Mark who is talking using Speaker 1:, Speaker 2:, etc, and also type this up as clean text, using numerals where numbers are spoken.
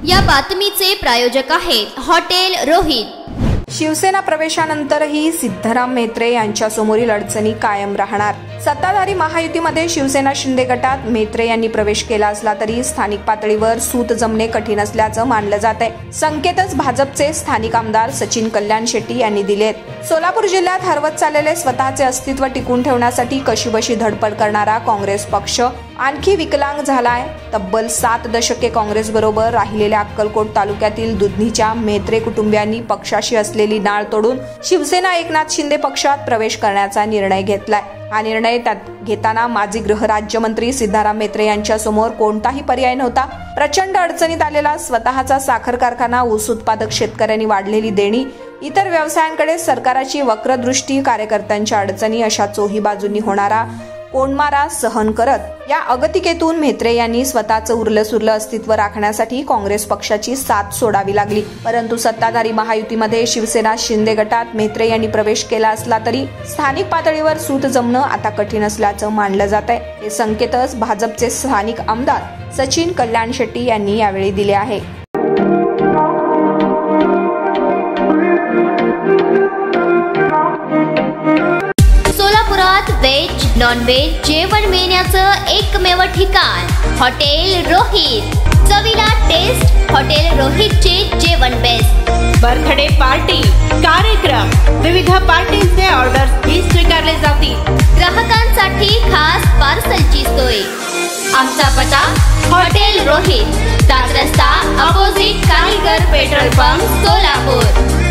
Speaker 1: या बातमीचे प्रायोजक आहेत हॉटेल रोहित।
Speaker 2: शिवसेना प्रवेशानंतरही सिद्धराम म्हेत्रे यांच्या समोरील अडचणी कायम राहणार। सत्ताधारी महायुतीमध्ये शिवसेना शिंदे गटात म्हेत्रे यांनी प्रवेश केला असला तरी स्थानिक पातळीवर सूत जमणे कठीण असल्याचं मानलं जात आहे। संकेतच भाजपचे स्थानिक आमदार सचिन कल्याण शेट्टी यांनी दिलेत। सोलापूर जिल्ह्यात हरवत चाललेले स्वतःचे अस्तित्व टिकून ठेवण्यासाठी कशीबशी धडपड करणारा काँग्रेस पक्ष आणखी विकलांग झालाय। तब्बल 7 दशके काँग्रेस बरोबर राहिलेल्या अक्कलकोट तालुक्यातील दुधनीच्या म्हेत्रे कुटुंबियांनी पक्षाशी असलेली नाळ तोडून शिवसेना एकनाथ शिंदे पक्षात प्रवेश करण्याचा निर्णय घेतलाय। हा निर्णय घेताना माजी गृहराज्यमंत्री सिद्धराम म्हेत्रे यांच्या समोर कोणताही पर्याय नव्हता। प्रचंड अडचणीत आलेला स्वतःचा साखर कारखाना, ऊस उत्पादक शेतकऱ्यांनी वाढलेली देणी, इतर व्यवसायांकडे सरकारची वक्रदृष्टी, कार्यकर्त्यांच्या अडचणी अशा चोही बाजूंनी होणारा कोंडमारा सहन करत या अगतिकेतून म्हेत्रे यांनी स्वतःचं उरलं-सुरलं अस्तित्व राखण्यासाठी काँग्रेस पक्षाची साथ सोडावी लागली। परंतु सत्ताधारी महायुतीमध्ये शिवसेना शिंदे गटात म्हेत्रे यांनी प्रवेश केला असला तरी स्थानिक पातळीवर सूत जमणं आता कठीण असल्याचं मानलं जात आहे। हे संकेतच भाजपचे स्थानिक आमदार सचिन कल्याण शेट्टी यांनी यावेळी दिले आहे।
Speaker 1: सोलापुरात व्हेज नॉन व्हेज जेवण मिळण्याचं एकमेव ठिकाण हॉटेल रोहित। चवीला टेस्ट, हॉटेल रोहितचे जेवण बेस्ट।
Speaker 3: बर्थडे पार्टी, कार्यक्रम, विविध पार्टींचे ऑर्डर्स ही स्वीकारले जातील।
Speaker 1: ग्राहकांसाठी खास पार्सलची सोय। आमचा पत्ता हॉटेल रोहित, 7 रस्ता opposite Kaligar petrol pump, Solapur.